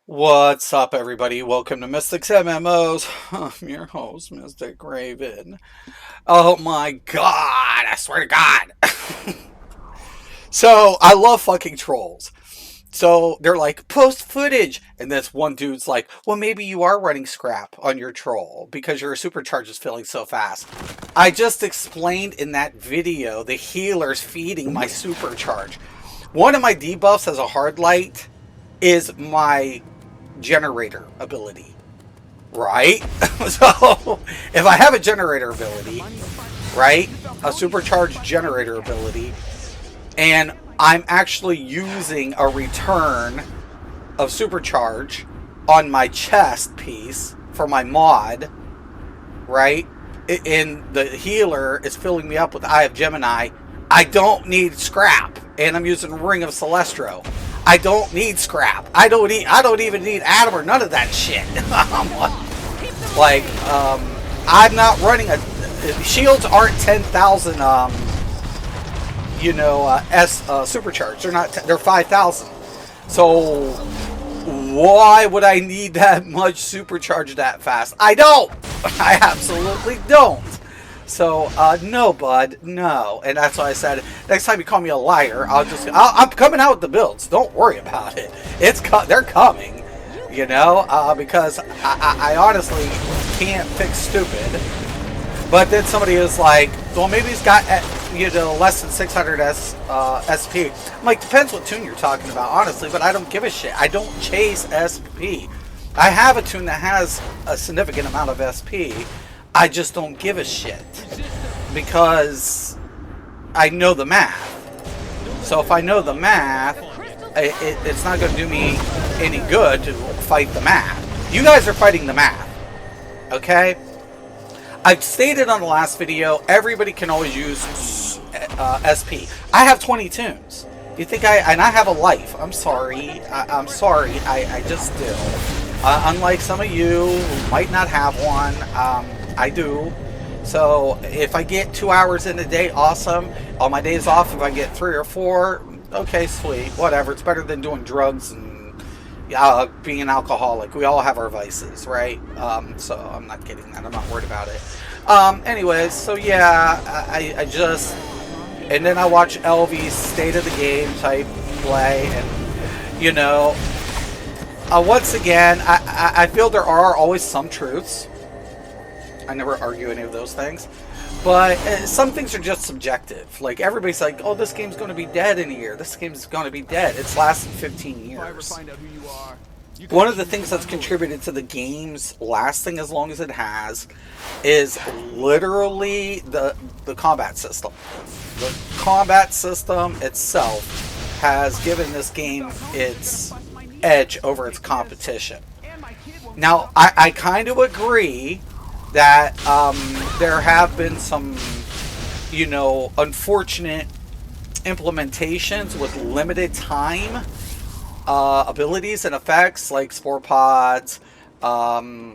What's up, everybody? Welcome to Mystics MMOs. I'm your host, Mystic Raven. Oh my god, I swear to god. So, I love fucking trolls. So, they're like, post footage. And this one dude's like, well, maybe you are running scrap on your troll because your supercharge is filling so fast. I just explained in that video the healer's feeding my supercharge. One of my debuffs as a hard light is my generator ability, right? So if I have a generator ability, right, a supercharged generator ability, and I'm actually using a return of supercharge on my chest piece for my mod, right, and the healer is filling me up with Eye of Gemini, I don't need scrap, and I'm using Ring of Celestro. I don't need scrap. I don't even need Adam or none of that shit. I'm not running a. Shields aren't 10,000. Supercharged. They're not. They're 5,000. So why would I need that much supercharge that fast? I don't. I absolutely don't. So, no, bud, no. And that's why I said, next time you call me a liar, I'm coming out with the builds. Don't worry about it. They're coming, because I honestly can't fix stupid. But then somebody is like, well, maybe he's got, less than 600 SP. I'm like, depends what tune you're talking about, honestly, but I don't give a shit. I don't chase SP. I have a tune that has a significant amount of SP. I just don't give a shit because I know the math. So if I know the math, it's not going to do me any good to fight the math. You guys are fighting the math, okay? I've stated on the last video, everybody can always use SP. I have 20 tunes. You think I have a life. I'm sorry. I'm sorry. I just do. Unlike some of you who might not have one, I do. So if I get 2 hours in a day, awesome. On my days off, if I get 3 or 4, okay, sweet, whatever. It's better than doing drugs and being an alcoholic. We all have our vices, right? So I'm not kidding that. I'm not worried about it. Anyways, so yeah, I just, and then I watch LV's State of the Game type play, and once again, I feel there are always some truths. I never argue any of those things. But some things are just subjective. Like, everybody's like, oh, this game's going to be dead in a year. This game's going to be dead. It's lasted 15 years. One of the things that's contributed to the game's lasting as long as it has is literally the combat system. The combat system itself has given this game its edge over its competition. Now, I kind of agree that there have been some, unfortunate implementations with limited time abilities and effects, like spore pods. I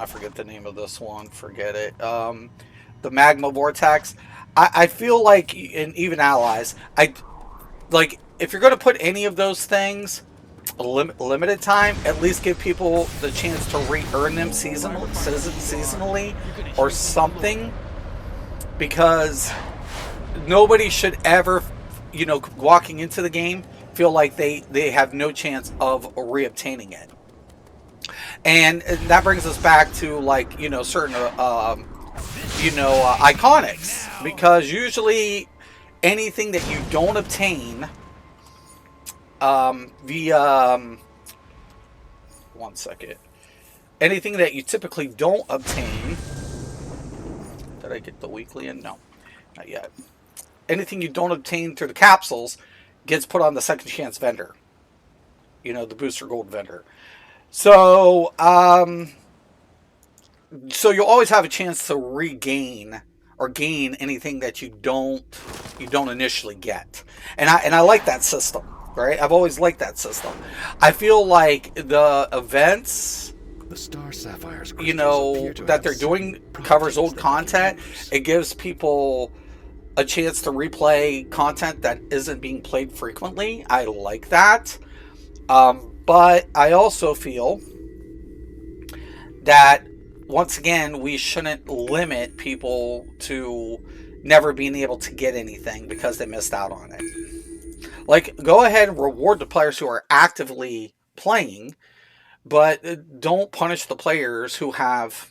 forget the name of this one. Forget it. The magma vortex. I feel like, and even allies, if you're going to put any of those things limited time, at least give people the chance to re-earn them seasonally or something, because nobody should ever, walking into the game, feel like they have no chance of re-obtaining it. And that brings us back to, certain iconics, because usually anything that you don't obtain one second. Anything that you typically don't obtain. Did I get the weekly in? No, not yet. Anything you don't obtain through the capsules gets put on the second chance vendor. The booster gold vendor. So, you'll always have a chance to regain or gain anything that you don't initially get. And I like that system. Right? I've always liked that system. I feel like the events, the Star Sapphires, that they're doing covers old content. It gives people a chance to replay content that isn't being played frequently. I like that. But I also feel that, once again, we shouldn't limit people to never being able to get anything because they missed out on it. Like, go ahead and reward the players who are actively playing, but don't punish the players who have,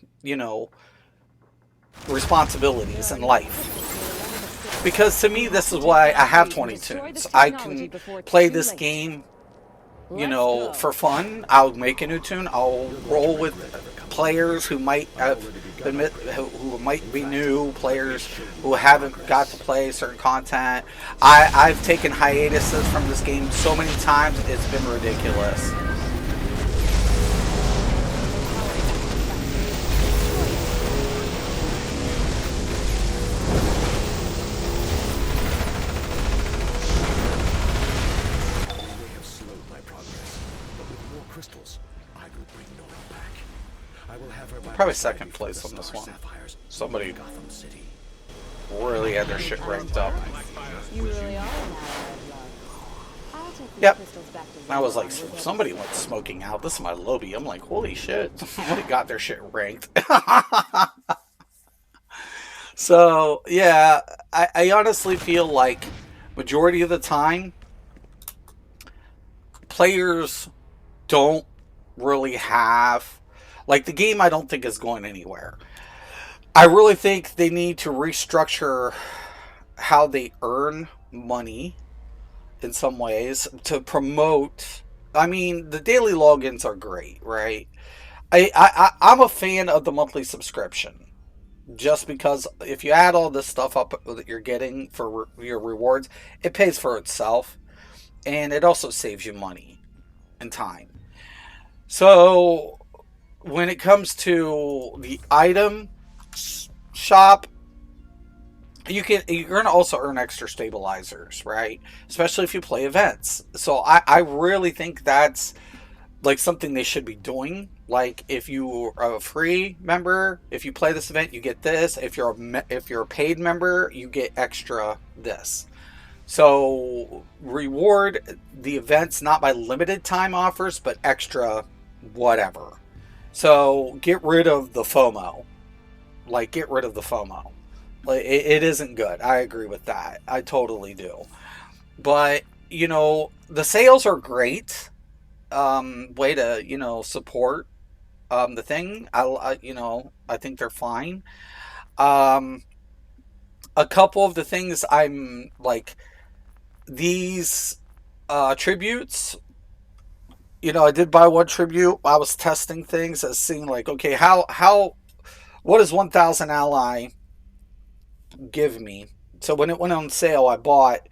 responsibilities in life. Because to me, this is why I have 20 tunes. I can play this game, for fun. I'll make a new tune. I'll roll with players who might have been, who might be new players who haven't got to play certain content. I've taken hiatuses from this game so many times, it's been ridiculous. Probably second place on this one. Somebody really had their shit ranked up. Yep. I was like, somebody went smoking out. This is my lobby. I'm like, holy shit. Somebody got their shit ranked. So, yeah, I honestly feel like majority of the time, players don't really have, like, the game I don't think is going anywhere. I really think they need to restructure how they earn money in some ways to promote. I mean, the daily logins are great, right? I'm a fan of the monthly subscription, just because if you add all this stuff up that you're getting for your rewards, it pays for itself, and it also saves you money and time. So when it comes to the item shop, you're going to also earn extra stabilizers, right? Especially if you play events. So I really think that's like something they should be doing. Like, if you are a free member, if you play this event, you get this. If you're a paid member, you get extra this. So reward the events not by limited time offers, but extra whatever. So get rid of the FOMO. Like, get rid of the FOMO. Like, it isn't good. I agree with that. I totally do. But, the sales are great. Way to, support the thing. I think they're fine. Um, a couple of the things I'm like, these tributes. I did buy one tribute. I was testing things as seeing, like, okay, what does 1,000 ally give me? So when it went on sale, I bought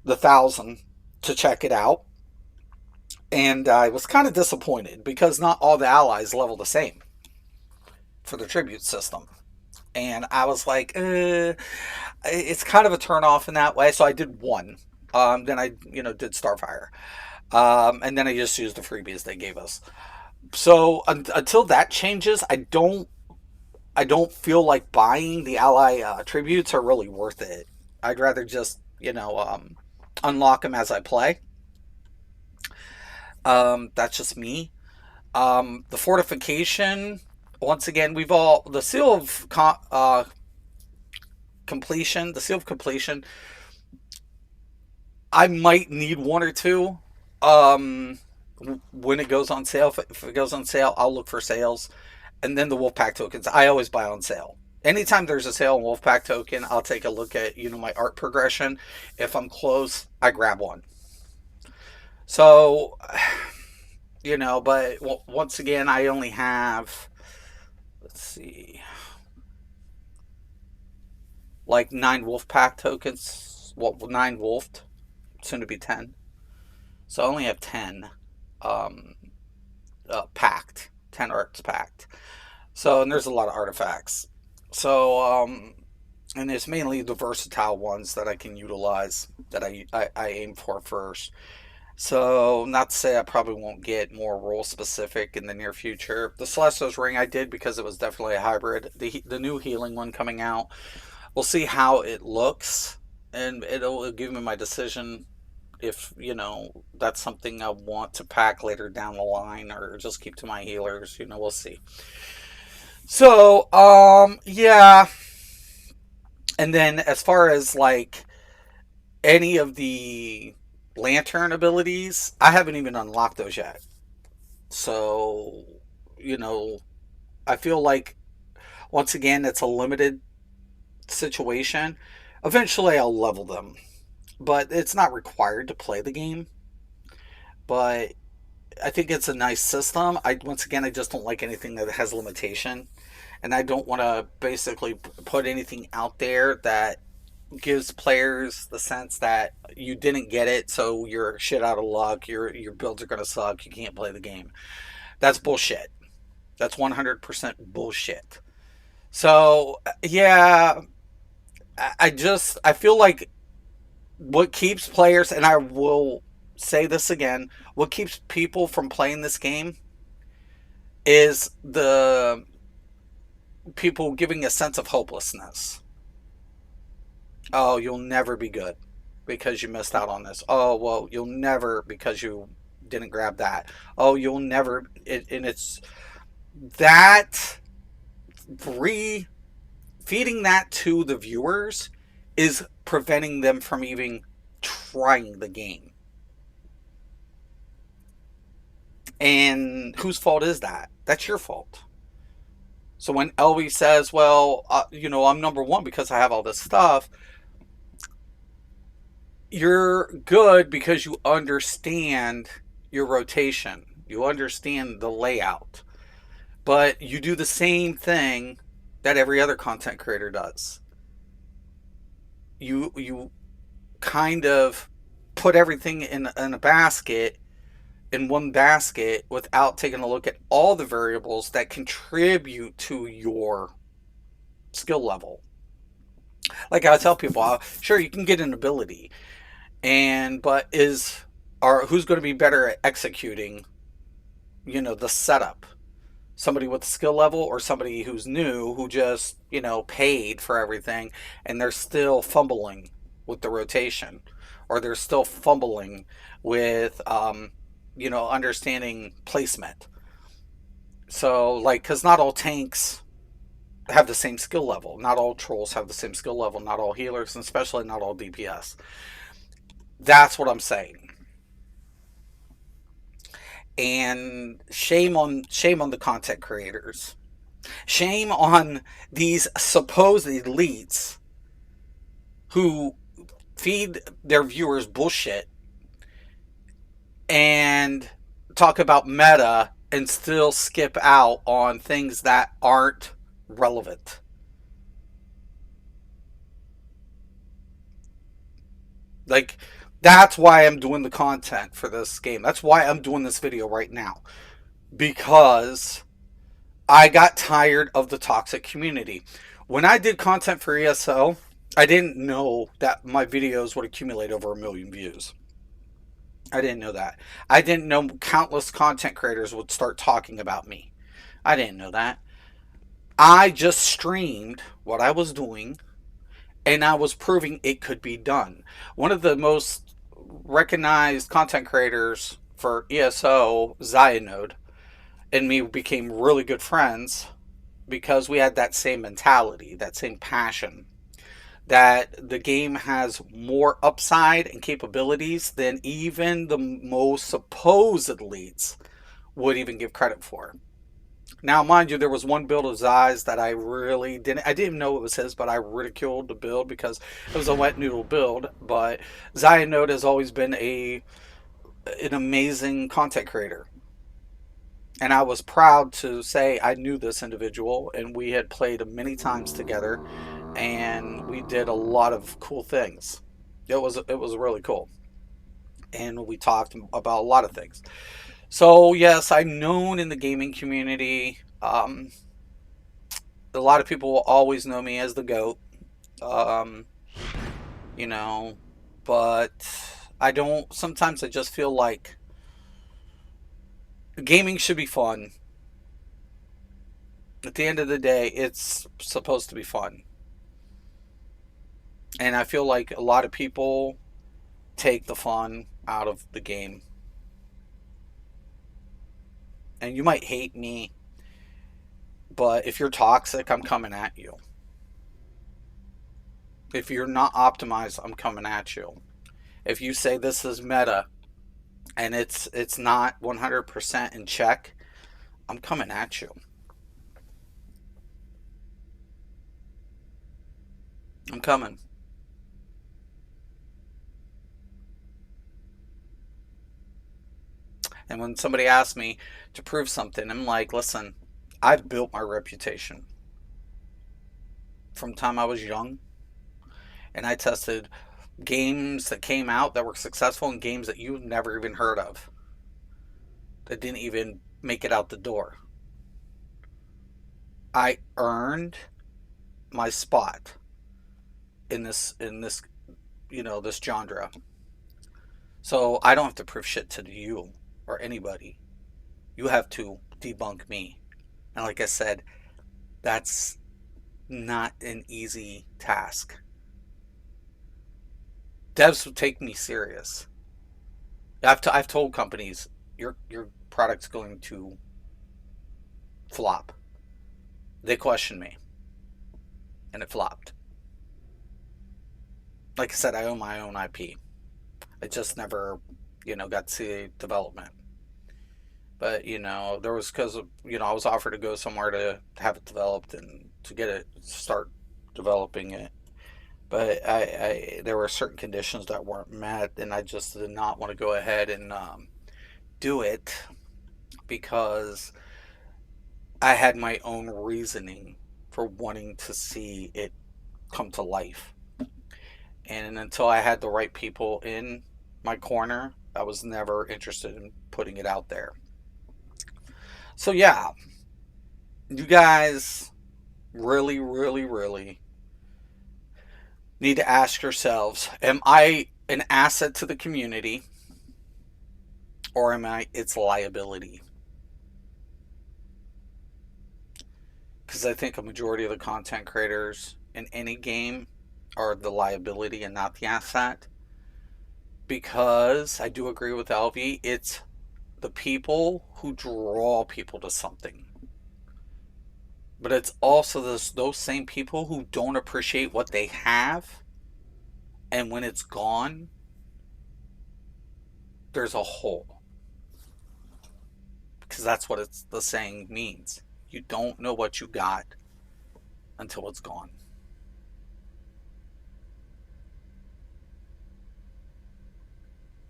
the 1,000 to check it out, and I was kind of disappointed because not all the allies level the same for the tribute system, and I was like, it's kind of a turn off in that way. So I did one. Then I, did Starfire, and then I just used the freebies they gave us. So until that changes, I don't feel like buying the ally tributes are really worth it. I'd rather just, unlock them as I play. That's just me. The fortification, once again, the seal of completion, the seal of completion, I might need one or two. Um, when it goes on sale, if it goes on sale, I'll look for sales. And then the Wolfpack tokens, I always buy on sale. Anytime there's a sale on Wolfpack token, I'll take a look at, my art progression. If I'm close, I grab one. So, but once again, I only have, let's see, like 9 Wolfpack tokens. Well, 9 Wolfed, soon to be 10. So I only have 10 um, packed, 10 arts packed. So, and there's a lot of artifacts. So, and it's mainly the versatile ones that I can utilize that I aim for first. So, not to say I probably won't get more role specific in the near future. The Celestos ring I did because it was definitely a hybrid. The new healing one coming out, We'll see how it looks, and it'll give me my decision if, that's something I want to pack later down the line or just keep to my healers. We'll see. So, yeah. And then as far as like any of the lantern abilities, I haven't even unlocked those yet. So, you know, I feel like once again it's a limited situation. Eventually I'll level them, but it's not required to play the game. But I think it's a nice system. I just don't like anything that has limitation, and I don't want to basically put anything out there that gives players the sense that you didn't get it, so you're shit out of luck. Your builds are gonna suck. You can't play the game. That's bullshit. That's 100% bullshit. So yeah, I feel like what keeps players, and I will say this again, what keeps people from playing this game is the people giving a sense of hopelessness. Oh, you'll never be good because you missed out on this. Oh, well, you'll never because you didn't grab that. Oh, you'll never. And it's that re feeding that to the viewers is preventing them from even trying the game. And whose fault is that? That's your fault. So when Elvie says, well, I'm number one because I have all this stuff, you're good because you understand your rotation. You understand the layout. But you do the same thing that every other content creator does. You kind of put everything in a basket, in one basket, without taking a look at all the variables that contribute to your skill level. Like I tell people, sure, you can get an ability, but who's going to be better at executing, the setup? Somebody with skill level or somebody who's new who just, paid for everything and they're still fumbling with the rotation, or they're still fumbling with understanding placement. So like, because not all tanks have the same skill level, not all trolls have the same skill level, not all healers, and especially not all DPS. That's what I'm saying. And shame on the content creators. Shame on these supposed elites who feed their viewers bullshit and talk about meta and still skip out on things that aren't relevant. Like, that's why I'm doing the content for this game. That's why I'm doing this video right now. Because I got tired of the toxic community. When I did content for ESO, I didn't know that my videos would accumulate over 1 million views. I didn't know that. I didn't know countless content creators would start talking about me. I didn't know that. I just streamed what I was doing, and I was proving it could be done. One of the most recognized content creators for ESO, Zionode, and me became really good friends because we had that same mentality, that same passion, that the game has more upside and capabilities than even the most supposed elites would even give credit for. Now, mind you, there was one build of Zai's that I didn't even know it was his, but I ridiculed the build because it was a wet noodle build. But Zionode has always been an amazing content creator. And I was proud to say I knew this individual, and we had played many times together, and we did a lot of cool things. It was really cool, and we talked about a lot of things. So yes, I'm known in the gaming community. A lot of people will always know me as the GOAT. Um, you know, but I don't. Sometimes I just feel like gaming should be fun. At the end of the day, it's supposed to be fun. And I feel like a lot of people take the fun out of the game. And you might hate me, but if you're toxic, I'm coming at you. If you're not optimized, I'm coming at you. If you say this is meta and it's not 100% in check, I'm coming at you. I'm coming. And when somebody asks me to prove something, I'm like, listen, I've built my reputation from the time I was young, and I tested games that came out that were successful and games that you've never even heard of that didn't even make it out the door. I earned my spot in this this genre. So I don't have to prove shit to you or anybody. You have to debunk me. And like I said, that's not an easy task. Devs would take me serious. I've told companies your product's going to flop. They questioned me, and it flopped. Like I said, I own my own IP. I just never, got to see development. But there was because of I was offered to go somewhere to have it developed and to get it start developing it. But there were certain conditions that weren't met, and I just did not want to go ahead and do it because I had my own reasoning for wanting to see it come to life. And until I had the right people in my corner, I was never interested in putting it out there. So, yeah, you guys really, really, really need to ask yourselves, am I an asset to the community or am I its liability? Because I think a majority of the content creators in any game are the liability and not the asset. Because I do agree with LV, it's the people who draw people to something. But it's also those same people who don't appreciate what they have, and when it's gone, there's a hole. Because that's what the saying means. You don't know what you got until it's gone.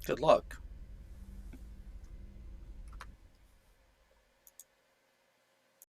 Good luck.